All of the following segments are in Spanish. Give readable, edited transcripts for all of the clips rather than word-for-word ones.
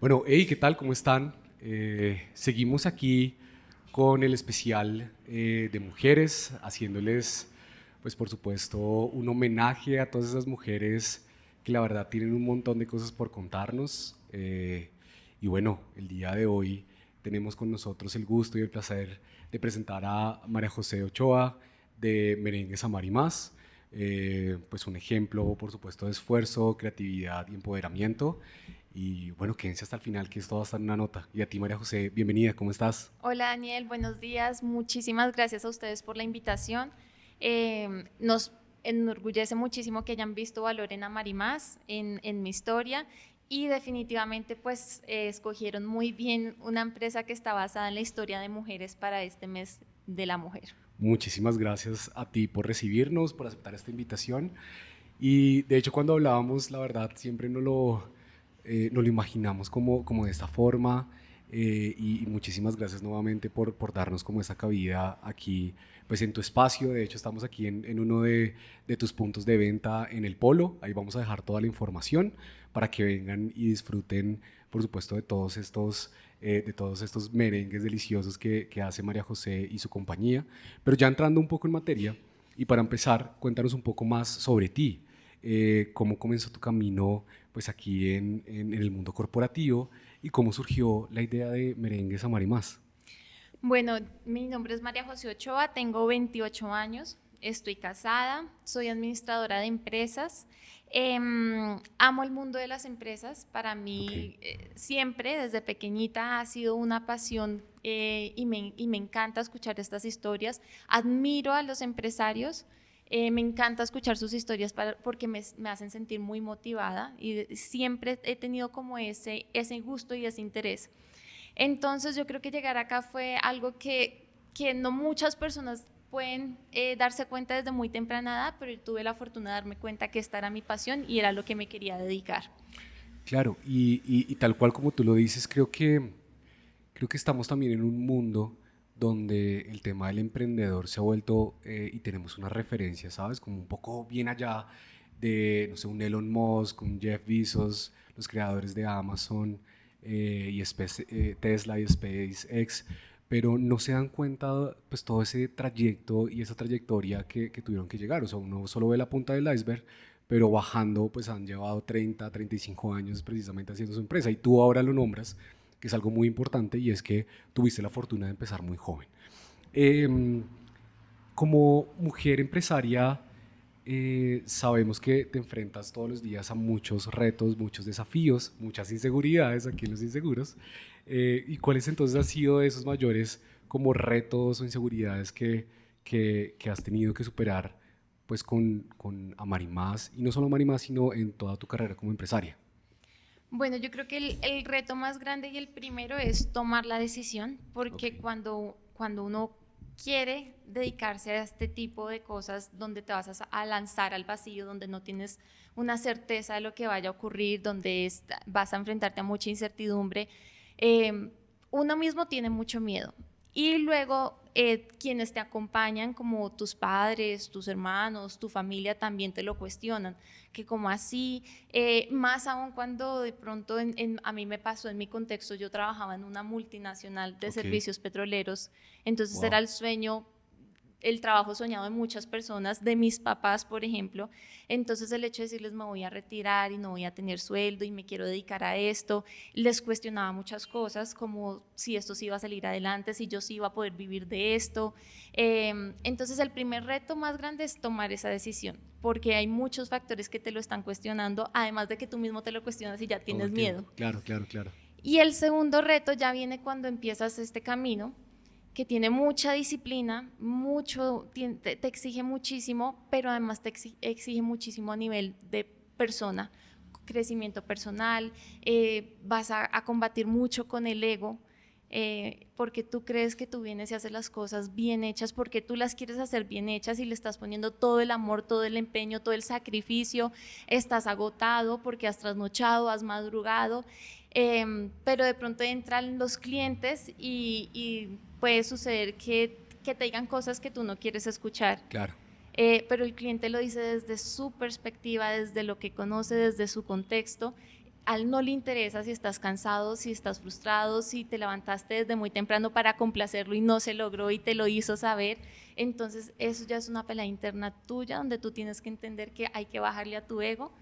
Bueno, hey, ¿qué tal? ¿Cómo están? Seguimos aquí con el especial de mujeres, haciéndoles, pues por supuesto, un homenaje a todas esas mujeres que la verdad tienen un montón de cosas por contarnos. Y bueno, el día de hoy tenemos con nosotros el gusto y el placer de presentar a María José Ochoa de Merengues Amar y Más. Pues un ejemplo, por supuesto, de esfuerzo, creatividad y empoderamiento. Y bueno, quédense hasta el final, que esto va a estar en una nota. Y a ti, María José, bienvenida, ¿cómo estás? Hola Daniel, buenos días. Muchísimas gracias a ustedes por la invitación. Nos enorgullece muchísimo que hayan visto valor en Amar y Más, en mi historia, y definitivamente pues escogieron muy bien una empresa que está basada en la historia de mujeres para este mes de la mujer. Muchísimas gracias a ti por recibirnos, por aceptar esta invitación. Y de hecho, cuando hablábamos, la verdad, siempre no lo imaginamos como de esta forma. Y muchísimas gracias nuevamente por darnos como esa cabida aquí, pues en tu espacio. De hecho, estamos aquí en uno de tus puntos de venta en el Polo. Ahí vamos a dejar toda la información para que vengan y disfruten, por supuesto, de todos estos merengues deliciosos que hace María José y su compañía. Pero ya entrando un poco en materia, y para empezar, cuéntanos un poco más sobre ti. Cómo comenzó tu camino pues aquí en el mundo corporativo y cómo surgió la idea de Merengues Amar y Más. Bueno, mi nombre es María José Ochoa, tengo 28 años, estoy casada, soy administradora de empresas. Amo el mundo de las empresas. Para Ok, mí siempre, desde pequeñita, ha sido una pasión y me encanta escuchar estas historias. Admiro a los empresarios. Me encanta escuchar sus historias porque me hacen sentir muy motivada y siempre he tenido como ese gusto y ese interés. Entonces yo creo que llegar acá fue algo que no muchas personas pueden darse cuenta desde muy temprana edad, pero yo tuve la fortuna de darme cuenta que esta era mi pasión y era lo que me quería dedicar. claro, y tal cual como tú lo dices, creo que estamos también en un mundo donde el tema del emprendedor se ha vuelto y tenemos una referencia, ¿sabes? Como un poco bien allá de, no sé, un Elon Musk, un Jeff Bezos, los creadores de Amazon Tesla y SpaceX, pero no se dan cuenta pues todo ese trayecto y esa trayectoria que tuvieron que llegar. O sea, uno solo ve la punta del iceberg, pero bajando pues han llevado 35 años precisamente haciendo su empresa. Y tú ahora lo nombras, que es algo muy importante, y es que tuviste la fortuna de empezar muy joven. Eh, Como mujer empresaria, sabemos que te enfrentas todos los días a muchos retos, muchos desafíos, muchas inseguridades aquí en Los Inseguros. ¿Y cuáles entonces han sido esos mayores como retos o inseguridades que has tenido que superar pues con Amar y Más? Y no solo Amar y Más, sino en toda tu carrera como empresaria. Bueno, yo creo que el reto más grande y el primero es tomar la decisión, Ok, porque cuando uno quiere dedicarse a este tipo de cosas donde te vas a lanzar al vacío, donde no tienes una certeza de lo que vaya a ocurrir, donde vas a enfrentarte a mucha incertidumbre, eh, uno mismo tiene mucho miedo. Y luego quienes te acompañan, como tus padres, tus hermanos, tu familia, también te lo cuestionan, que como así, más aún cuando de pronto a mí me pasó en mi contexto, yo trabajaba en una multinacional de ok, servicios petroleros, entonces era wow. el sueño, el trabajo soñado de muchas personas, de mis papás, por ejemplo. Entonces el hecho de decirles me voy a retirar y no voy a tener sueldo y me quiero dedicar a esto, les cuestionaba muchas cosas, como si esto sí iba a salir adelante, si yo sí iba a poder vivir de esto. Entonces el primer reto más grande es tomar esa decisión, porque hay muchos factores que te lo están cuestionando, además de que tú mismo te lo cuestionas y ya Todo tienes el tiempo. miedo. Claro, claro, claro. Y el segundo reto ya viene cuando empiezas este camino, que tiene mucha disciplina, te exige muchísimo, pero además te exige muchísimo a nivel de persona, crecimiento personal. Vas a combatir mucho con el ego, porque tú crees que tú vienes y haces las cosas bien hechas, porque tú las quieres hacer bien hechas y le estás poniendo todo el amor, todo el empeño, todo el sacrificio. Estás agotado porque has trasnochado, has madrugado, pero de pronto entran los clientes y puede suceder que te digan cosas que tú no quieres escuchar. Claro. Pero el cliente lo dice desde su perspectiva, desde lo que conoce, desde su contexto. al no le interesa si estás cansado, si estás frustrado, si te levantaste desde muy temprano para complacerlo y no se logró y te lo hizo saber. Entonces eso ya es una pelea interna tuya donde tú tienes que entender que hay que bajarle a tu ego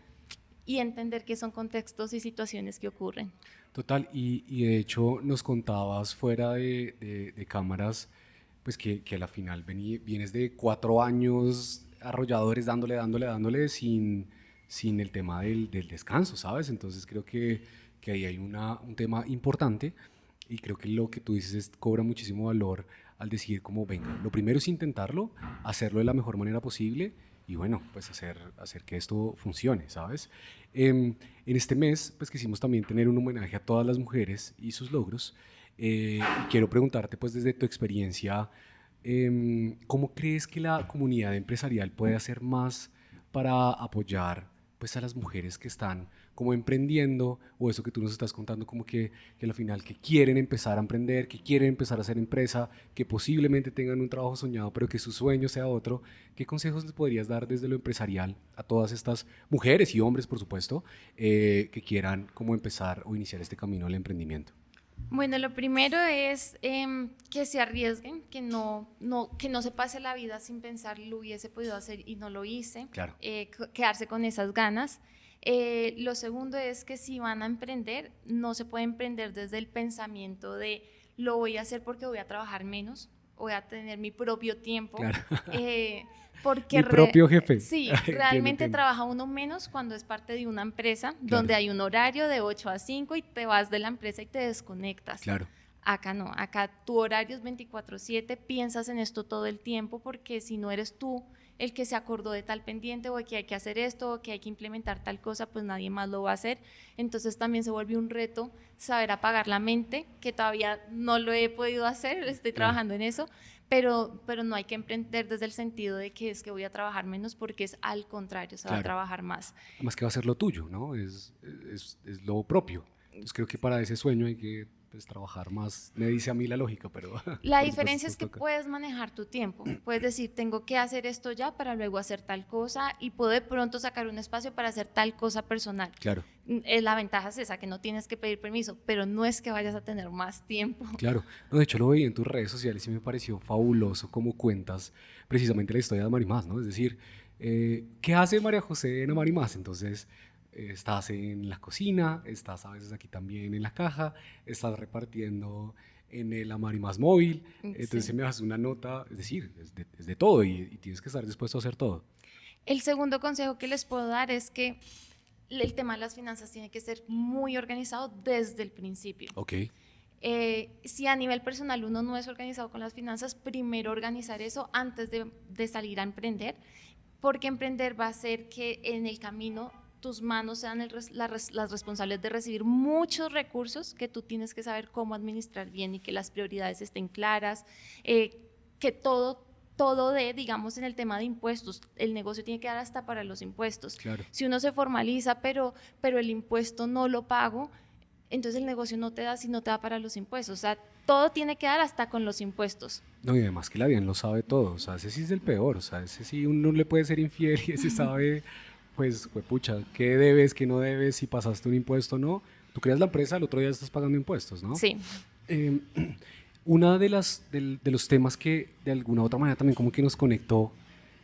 y entender que son contextos y situaciones que ocurren. Total, y de hecho nos contabas fuera de cámaras, pues que a la final vienes de 4 años arrolladores dándole sin el tema del descanso, ¿sabes? Entonces creo que ahí hay un tema importante y creo que lo que tú dices cobra muchísimo valor al decir como, venga, lo primero es intentarlo, hacerlo de la mejor manera posible y bueno, pues hacer que esto funcione, ¿sabes? En este mes, pues quisimos también tener un homenaje a todas las mujeres y sus logros. Y quiero preguntarte, pues desde tu experiencia, ¿cómo crees que la comunidad empresarial puede hacer más para apoyar pues, a las mujeres que están como emprendiendo o eso que tú nos estás contando, como que al final que quieren empezar a emprender, que quieren empezar a hacer empresa, que posiblemente tengan un trabajo soñado, pero que su sueño sea otro? ¿Qué consejos les podrías dar desde lo empresarial a todas estas mujeres y hombres, por supuesto, que quieran como empezar o iniciar este camino al emprendimiento? Bueno, lo primero es que se arriesguen, que no se pase la vida sin pensar lo hubiese podido hacer y no lo hice, Claro. Quedarse con esas ganas. Lo segundo es que si van a emprender, no se puede emprender desde el pensamiento de lo voy a hacer porque voy a trabajar menos, voy a tener mi propio tiempo. Claro. Porque Mi propio jefe. sí, Entiendo, realmente entiendo. trabaja uno menos cuando es parte de una empresa Claro, donde hay un horario de 8 a 5 y te vas de la empresa y te desconectas. claro, Acá no, acá tu horario es 24/7, piensas en esto todo el tiempo porque si no eres tú el que se acordó de tal pendiente o de que hay que hacer esto o que hay que implementar tal cosa, pues nadie más lo va a hacer. Entonces también se vuelve un reto saber apagar la mente, que todavía no lo he podido hacer, estoy claro. trabajando en eso, pero no hay que emprender desde el sentido de que es que voy a trabajar menos porque es al contrario, se va a Claro. trabajar más. Además que va a ser lo tuyo, ¿no? Es lo propio. Entonces creo que para ese sueño hay que pues, trabajar más. Me dice a mí la lógica, pero La por supuesto diferencia esto es que toca. puedes manejar tu tiempo. Puedes decir, tengo que hacer esto ya para luego hacer tal cosa y puedo de pronto sacar un espacio para hacer tal cosa personal. Claro, La ventaja es esa, que no tienes que pedir permiso, pero no es que vayas a tener más tiempo. claro. No, de hecho lo veía en tus redes sociales y me pareció fabuloso cómo cuentas precisamente la historia de Marimás, ¿no? Es decir, ¿qué hace María José en Marimás? Entonces, estás en la cocina, estás a veces aquí también en la caja, estás repartiendo en el Amarimás móvil, entonces Sí. me das una nota, es decir, es de todo y tienes que estar dispuesto a hacer todo. El segundo consejo que les puedo dar es que el tema de las finanzas tiene que ser muy organizado desde el principio. Ok, Si a nivel personal uno no es organizado con las finanzas, primero organizar eso antes de salir a emprender, porque emprender va a hacer que en el camino tus manos sean las responsables de recibir muchos recursos que tú tienes que saber cómo administrar bien y que las prioridades estén claras, que todo digamos, en el tema de impuestos, el negocio tiene que dar hasta para los impuestos. claro. Si uno se formaliza, pero el impuesto no lo pago, entonces el negocio no te da si no te da para los impuestos. O sea, todo tiene que dar hasta con los impuestos. No, y además que la DIAN lo sabe todo, o sea, ese sí es el peor, o sea, ese sí uno le puede ser infiel y ese sabe, pues, pucha, qué debes, qué no debes, si pasaste un impuesto o no. Tú creas la empresa, el otro día estás pagando impuestos, ¿no? Sí. Eh, una de los temas que de alguna u otra manera también como que nos conectó,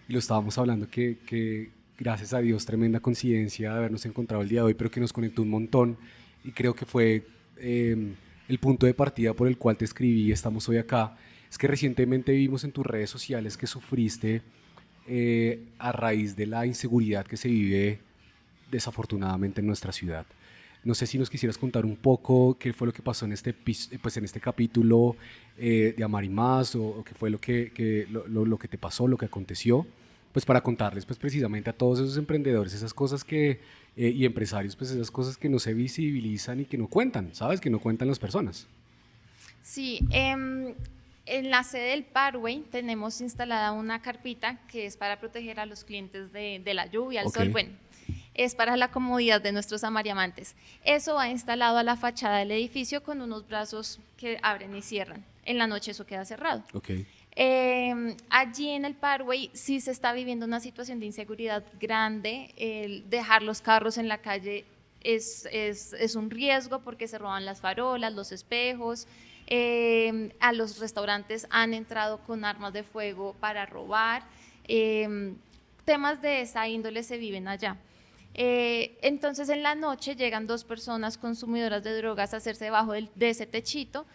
y lo estábamos hablando, que gracias a Dios, tremenda coincidencia de habernos encontrado el día de hoy, pero que nos conectó un montón, y creo que fue el punto de partida por el cual te escribí, estamos hoy acá, es que recientemente vimos en tus redes sociales que sufriste a raíz de la inseguridad que se vive desafortunadamente en nuestra ciudad. No sé si nos quisieras contar un poco qué fue lo que pasó en pues en este capítulo de Amar y Más o qué fue lo que te pasó, lo que aconteció, pues para contarles pues precisamente a todos esos emprendedores esas cosas y empresarios, pues esas cosas que no se visibilizan y que no cuentan, ¿sabes? Que no cuentan las personas. Sí, en la sede del Parway tenemos instalada una carpita que es para proteger a los clientes de la lluvia, el Ok. sol, bueno, es para la comodidad de nuestros amariamantes. Eso va instalado a la fachada del edificio con unos brazos que abren y cierran. En la noche eso queda cerrado. Ok, Allí en el Parway sí se está viviendo una situación de inseguridad grande, el dejar los carros en la calle es un riesgo porque se roban las farolas, los espejos. A los restaurantes han entrado con armas de fuego para robar. Temas de esa índole se viven allá. Entonces en la noche llegan 2 personas consumidoras de drogas a hacerse debajo de ese techito.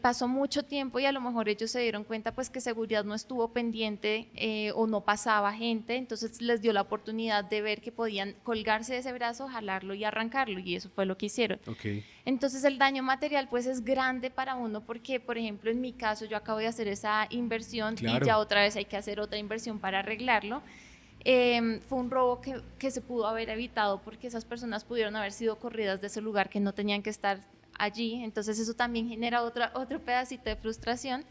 Pasó mucho tiempo y a lo mejor ellos se dieron cuenta pues que seguridad no estuvo pendiente o no pasaba gente, entonces les dio la oportunidad de ver que podían colgarse de ese brazo, jalarlo y arrancarlo, y eso fue lo que hicieron. Okay. Entonces el daño material pues es grande para uno porque, por ejemplo, en mi caso yo acabo de hacer esa inversión, claro, y ya otra vez hay que hacer otra inversión para arreglarlo. Fue un robo que se pudo haber evitado porque esas personas pudieron haber sido corridas de ese lugar, que no tenían que estar allí, entonces eso también genera otro pedacito de frustración,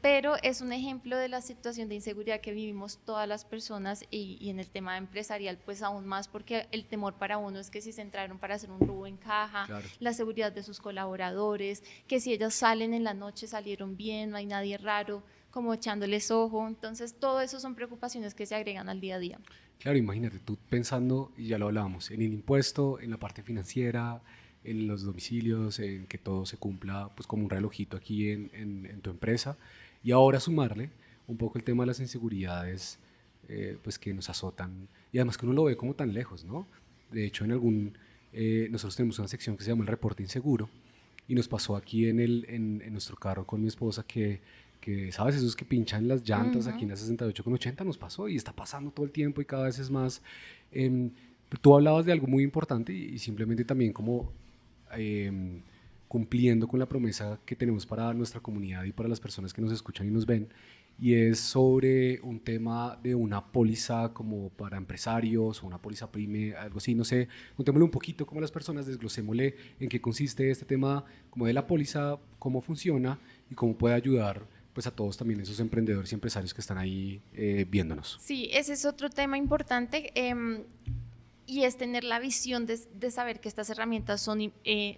pero es un ejemplo de la situación de inseguridad que vivimos todas las personas, y en el tema empresarial pues aún más, porque el temor para uno es que si se entraron para hacer un robo en caja, claro, la seguridad de sus colaboradores, que si ellos salen en la noche salieron bien, no hay nadie raro como echándoles ojo, entonces todo eso son preocupaciones que se agregan al día a día. Claro, imagínate, tú pensando, y ya lo hablábamos, en el impuesto, en la parte financiera, en los domicilios, en que todo se cumpla pues como un relojito aquí en tu empresa, y ahora sumarle un poco el tema de las inseguridades pues que nos azotan, y además que uno lo ve como tan lejos, ¿no? De hecho, nosotros tenemos una sección que se llama el reporte inseguro, y nos pasó aquí en nuestro carro con mi esposa que ¿sabes? Esos que pinchan las llantas aquí en la 68 con 80 nos pasó, y está pasando todo el tiempo y cada vez es más. Tú hablabas de algo muy importante y simplemente también como cumpliendo con la promesa que tenemos para nuestra comunidad y para las personas que nos escuchan y nos ven, y es sobre un tema de una póliza como para empresarios o una póliza PYME, algo así, no sé, contémosle un poquito como a las personas, desglosémosle en qué consiste este tema como de la póliza, cómo funciona y cómo puede ayudar pues a todos también esos emprendedores y empresarios que están ahí viéndonos. Sí, ese es otro tema importante, y es tener la visión de saber que estas herramientas son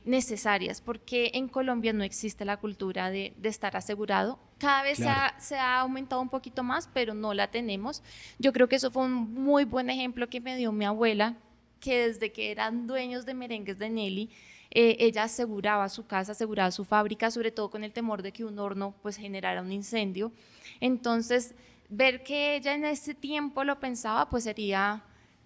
necesarias, porque en Colombia no existe la cultura de estar asegurado. Cada vez claro, se ha aumentado un poquito más, pero no la tenemos. Yo creo que eso fue un muy buen ejemplo que me dio mi abuela, que desde que eran dueños de merengues de Nelly, ella aseguraba su casa, aseguraba su fábrica, sobre todo con el temor de que un horno pues generara un incendio. Entonces, ver que ella en ese tiempo lo pensaba, pues sería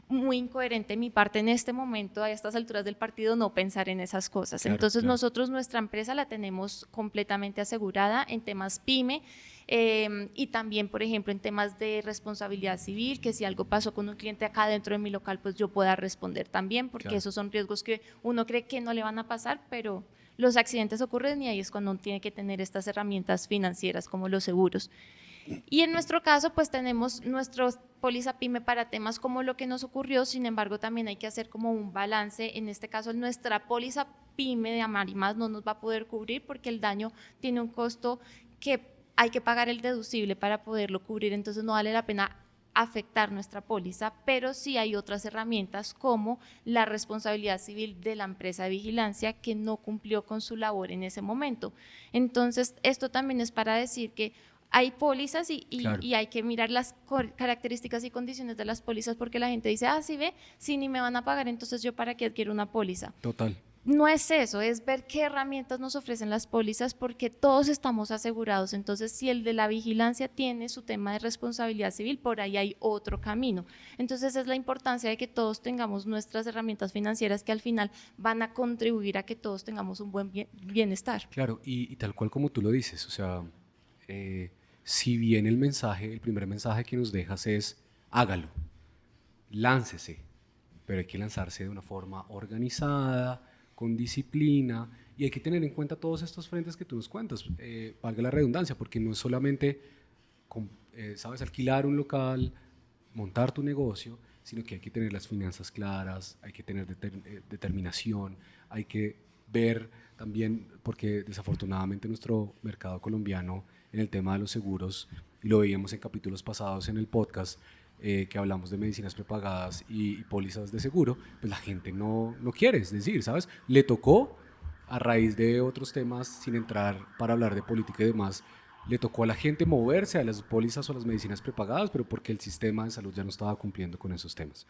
muy incoherente de mi parte en este momento, a estas alturas del partido, no pensar en esas cosas. Claro, entonces claro, nosotros nuestra empresa la tenemos completamente asegurada en temas PYME, y también, por ejemplo, en temas de responsabilidad civil, que si algo pasó con un cliente acá dentro de mi local, pues yo pueda responder también, porque claro, esos son riesgos que uno cree que no le van a pasar, pero los accidentes ocurren, y ahí es cuando uno tiene que tener estas herramientas financieras como los seguros. Y en nuestro caso, pues tenemos nuestra póliza PYME para temas como lo que nos ocurrió, sin embargo, también hay que hacer como un balance. En este caso, nuestra póliza PYME de Amar y Más no nos va a poder cubrir porque el daño tiene un costo que hay que pagar el deducible para poderlo cubrir, entonces no vale la pena afectar nuestra póliza, pero sí hay otras herramientas como la responsabilidad civil de la empresa de vigilancia que no cumplió con su labor en ese momento. Entonces, esto también es para decir que hay pólizas claro, y hay que mirar las características y condiciones de las pólizas, porque la gente dice, sí ve, si ni me van a pagar, entonces yo para qué adquiero una póliza. Total. No es eso, es ver qué herramientas nos ofrecen las pólizas, porque todos estamos asegurados. Entonces, si el de la vigilancia tiene su tema de responsabilidad civil, por ahí hay otro camino. Entonces, es la importancia de que todos tengamos nuestras herramientas financieras que al final van a contribuir a que todos tengamos un buen bienestar. Claro, y tal cual como tú lo dices, o sea, si bien el primer mensaje que nos dejas es hágalo, láncese, pero hay que lanzarse de una forma organizada, con disciplina, y hay que tener en cuenta todos estos frentes que tú nos cuentas, valga la redundancia, porque no es solamente, sabes, alquilar un local, montar tu negocio, sino que hay que tener las finanzas claras, hay que tener determinación, hay que ver también, porque desafortunadamente nuestro mercado colombiano en el tema de los seguros, y lo veíamos en capítulos pasados en el podcast, que hablamos de medicinas prepagadas y pólizas de seguro, pues la gente no quiere, es decir, ¿sabes? Le tocó, a raíz de otros temas, sin entrar para hablar de política y demás, le tocó a la gente moverse a las pólizas o las medicinas prepagadas, pero porque el sistema de salud ya no estaba cumpliendo con esos temas.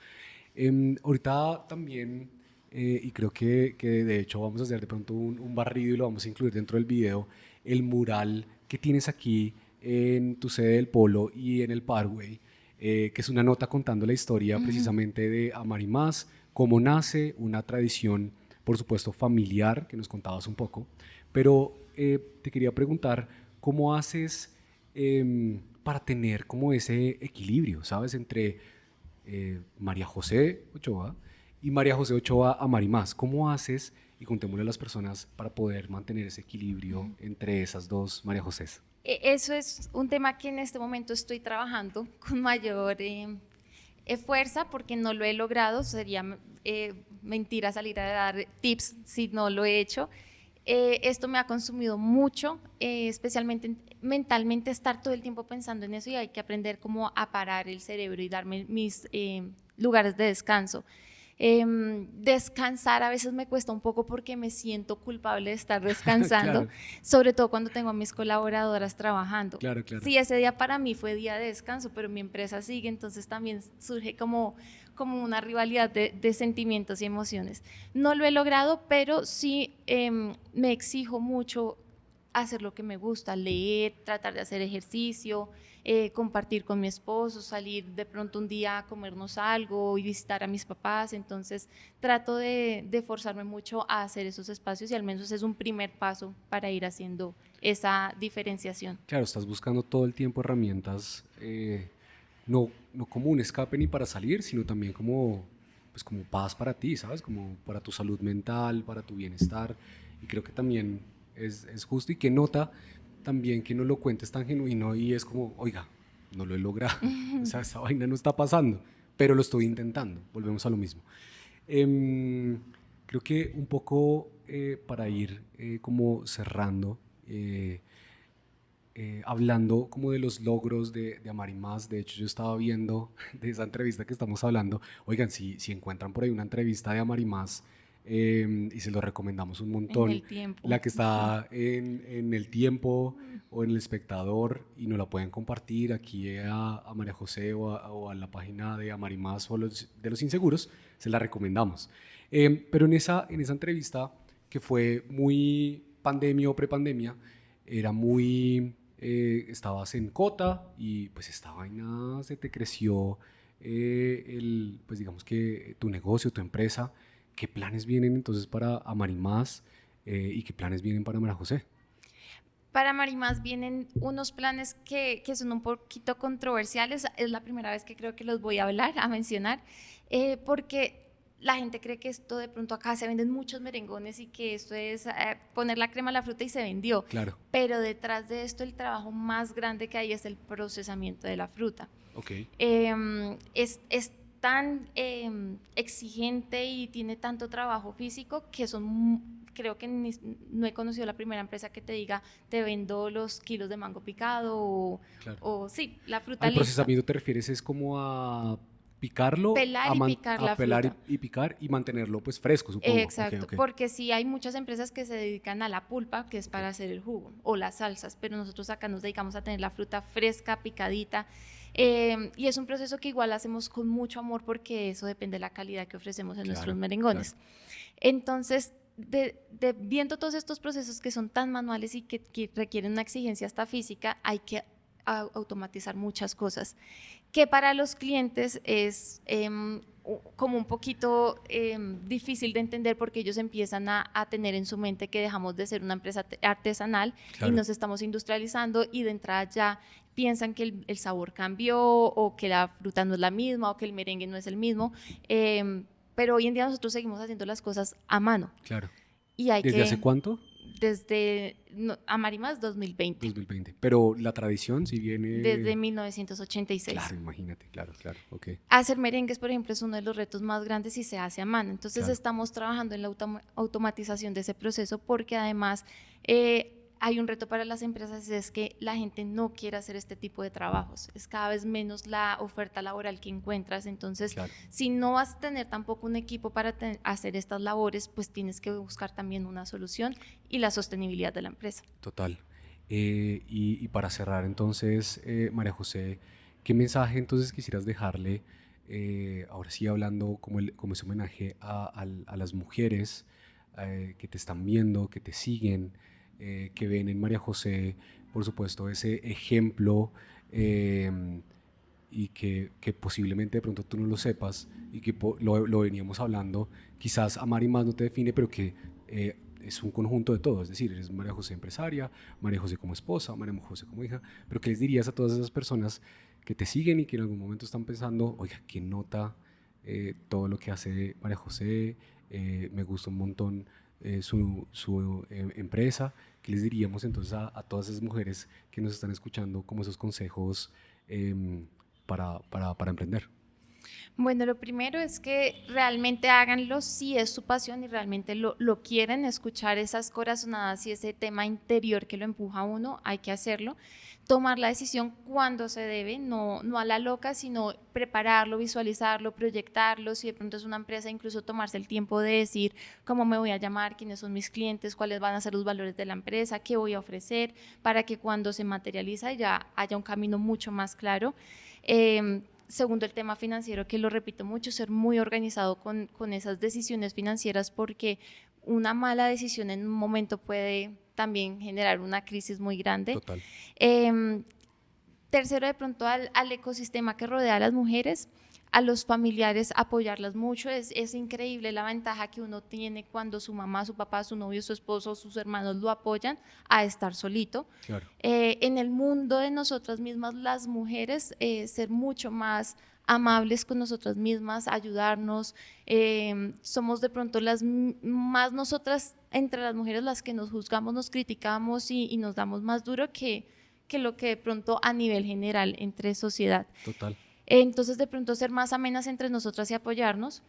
Ahorita también, y creo que de hecho vamos a hacer de pronto un barrido y lo vamos a incluir dentro del video, el mural que tienes aquí en tu sede del Polo y en el Parkway, que es una nota contando la historia precisamente de Amar y Más, cómo nace una tradición, por supuesto, familiar, que nos contabas un poco, pero te quería preguntar, ¿cómo haces para tener como ese equilibrio, ¿sabes? Entre María José Ochoa y María José Ochoa Amar y Más. ¿Cómo haces, y contémosle a las personas, para poder mantener ese equilibrio entre esas dos María Josés? Eso es un tema que en este momento estoy trabajando con mayor fuerza porque no lo he logrado. Sería mentira salir a dar tips si no lo he hecho. Esto me ha consumido mucho, especialmente mentalmente estar todo el tiempo pensando en eso, y hay que aprender cómo a parar el cerebro y darme mis lugares de descanso. Descansar a veces me cuesta un poco porque me siento culpable de estar descansando, Claro, sobre todo cuando tengo a mis colaboradoras trabajando. claro, claro. Sí, ese día para mí fue día de descanso, pero mi empresa sigue, entonces también surge como una rivalidad de sentimientos y emociones. No lo he logrado, pero sí me exijo mucho hacer lo que me gusta, leer, tratar de hacer ejercicio, compartir con mi esposo, salir de pronto un día a comernos algo y visitar a mis papás. Entonces trato de forzarme mucho a hacer esos espacios, y al menos es un primer paso para ir haciendo esa diferenciación. Claro, estás buscando todo el tiempo herramientas, no como un escape ni para salir, sino también como, pues como paz para ti, ¿sabes? Como para tu salud mental, para tu bienestar. Y creo que también es justo, y que nota también que no lo cuentes tan genuino y es como, oiga, no lo he logrado, o sea, esta vaina no está pasando, pero lo estoy intentando, volvemos a lo mismo. Em, Creo que un poco para ir como cerrando, hablando como de los logros de Amar y Más. De hecho yo estaba viendo de esa entrevista que estamos hablando, oigan, si encuentran por ahí una entrevista de Amar y Más, y se lo recomendamos un En montón, el tiempo. la que está en El Tiempo o en El Espectador, y nos la pueden compartir aquí a María José o a la página de Amar y Más o de los Inseguros, se la recomendamos. Pero en esa entrevista, que fue muy pandemia o prepandemia, era muy, estabas en cota y pues esta vaina se te creció, pues digamos que tu negocio, tu empresa. ¿Qué planes vienen entonces para Amar y Más, y qué planes vienen para María José? Para Marimás vienen unos planes que son un poquito controversiales. Es la primera vez que creo que los voy a hablar, a mencionar, porque la gente cree que esto de pronto acá se venden muchos merengones y que esto es poner la crema a la fruta y se vendió. Claro, Pero detrás de esto el trabajo más grande que hay es el procesamiento de la fruta. ok, Es tan exigente y tiene tanto trabajo físico que creo que no he conocido la primera empresa que te diga te vendo los kilos de mango picado claro. o sí, la fruta Al lista. procesamiento te refieres es como a picarlo, Pelar y picar a la pelar fruta. y picar y mantenerlo pues fresco, supongo. Ok, Exacto, ok. porque sí hay muchas empresas que se dedican a la pulpa, que es para hacer el jugo, o las salsas, pero nosotros acá nos dedicamos a tener la fruta fresca, picadita, y es un proceso que igual hacemos con mucho amor porque eso depende de la calidad que ofrecemos en nuestros Claro, merengones. claro. Entonces, viendo todos estos procesos que son tan manuales y que requieren una exigencia hasta física, hay que automatizar muchas cosas, que para los clientes es como un poquito difícil de entender porque ellos empiezan a tener en su mente que dejamos de ser una empresa artesanal y Claro. nos estamos industrializando, y de entrada ya piensan que el sabor cambió o que la fruta no es la misma o que el merengue no es el mismo, pero hoy en día nosotros seguimos haciendo las cosas a mano Claro. y hay ¿Desde hace que, cuánto? desde Amar y Más 2020, 2020. Pero la tradición si desde viene... 1986. Claro, imagínate, claro, claro, ok. Hacer merengues, por ejemplo, es uno de los retos más grandes y se hace a mano. Entonces Claro. estamos trabajando en la automatización de ese proceso porque además hay un reto para las empresas, es que la gente no quiere hacer este tipo de trabajos. Es cada vez menos la oferta laboral que encuentras. Entonces, Claro. si no vas a tener tampoco un equipo para hacer estas labores, pues tienes que buscar también una solución y la sostenibilidad de la empresa. Total. Y para cerrar entonces, María José, ¿qué mensaje entonces quisieras dejarle ahora sí hablando como ese homenaje a las mujeres que te están viendo, que te siguen, que ven en María José, por supuesto, ese ejemplo y que posiblemente de pronto tú no lo sepas y que lo veníamos hablando, quizás amar y más no te define, pero que es un conjunto de todo, es decir, eres María José empresaria, María José como esposa, María José como hija, pero ¿qué les dirías a todas esas personas que te siguen y que en algún momento están pensando, oiga, ¿qué nota todo lo que hace María José? Me gusta un montón su empresa. ¿Qué les diríamos entonces a todas esas mujeres que nos están escuchando como esos consejos para emprender? Bueno, lo primero es que realmente háganlo si es su pasión y realmente lo quieren, escuchar esas corazonadas y ese tema interior que lo empuja a uno, hay que hacerlo. Tomar la decisión cuando se debe, no a la loca, sino prepararlo, visualizarlo, proyectarlo. Si de pronto es una empresa, incluso tomarse el tiempo de decir cómo me voy a llamar, quiénes son mis clientes, cuáles van a ser los valores de la empresa, qué voy a ofrecer, para que cuando se materializa ya haya un camino mucho más claro. Segundo, el tema financiero, que lo repito mucho, ser muy organizado con esas decisiones financieras, porque una mala decisión en un momento puede también generar una crisis muy grande. Total. Eh, Tercero, de pronto al ecosistema que rodea a las mujeres, a los familiares, apoyarlas mucho. Es increíble la ventaja que uno tiene cuando su mamá, su papá, su novio, su esposo, sus hermanos lo apoyan a estar solito. Claro. En el mundo de nosotras mismas, las mujeres, ser mucho más amables con nosotras mismas, ayudarnos. Somos de pronto más nosotras, entre las mujeres, las que nos juzgamos, nos criticamos y nos damos más duro que lo que de pronto a nivel general entre sociedad. Total. Entonces, de pronto ser más amenas entre nosotras y apoyarnos.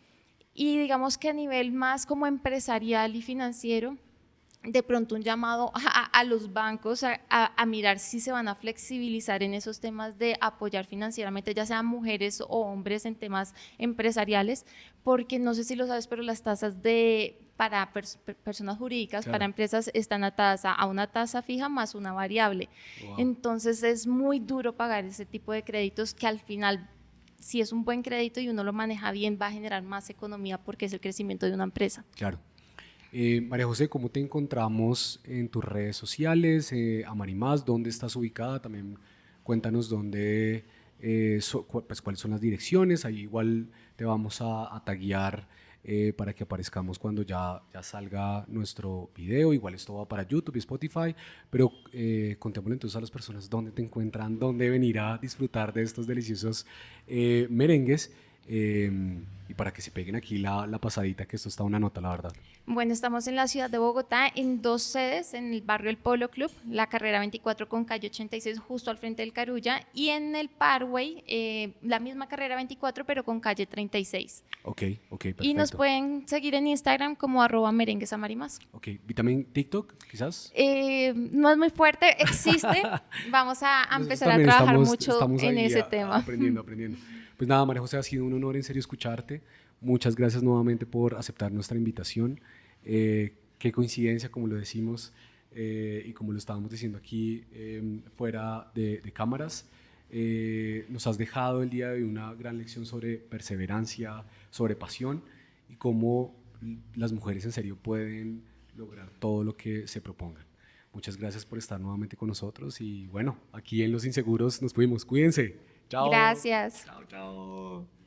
Y digamos que a nivel más como empresarial y financiero, de pronto un llamado a los bancos a mirar si se van a flexibilizar en esos temas de apoyar financieramente, ya sean mujeres o hombres en temas empresariales, porque no sé si lo sabes, pero las tasas para personas jurídicas, Claro. para empresas, están atadas a una tasa fija más una variable. Wow. Entonces es muy duro pagar ese tipo de créditos que al final, si es un buen crédito y uno lo maneja bien, va a generar más economía porque es el crecimiento de una empresa. Claro. María José, ¿cómo te encontramos en tus redes sociales? Amarimás, ¿dónde estás ubicada? También cuéntanos dónde, pues, cuáles son las direcciones. Ahí igual te vamos a taguear para que aparezcamos cuando ya salga nuestro video. Igual esto va para YouTube y Spotify, pero contémosle entonces a las personas dónde te encuentran, dónde venir a disfrutar de estos deliciosos merengues. Y para que se peguen aquí la pasadita, que esto está una nota, la verdad. Bueno, estamos en la ciudad de Bogotá en 2 sedes, en el barrio El Polo Club, la carrera 24 con calle 86, justo al frente del Carulla, y en el Parkway, la misma carrera 24, pero con calle 36. Ok, perfecto. Y nos pueden seguir en Instagram como @merenguesamarimas. Ok, ¿y también TikTok, quizás? No es muy fuerte, existe. Vamos a Nosotros empezar a también trabajar mucho estamos en ahí ese tema. aprendiendo. Pues nada, María José, ha sido un honor en serio escucharte. Muchas gracias nuevamente por aceptar nuestra invitación. Qué coincidencia, como lo decimos y como lo estábamos diciendo aquí fuera de cámaras. Nos has dejado el día de hoy una gran lección sobre perseverancia, sobre pasión y cómo las mujeres en serio pueden lograr todo lo que se propongan. Muchas gracias por estar nuevamente con nosotros y bueno, aquí en Los Inseguros nos fuimos. Cuídense. Chao. Gracias. Chao, chao.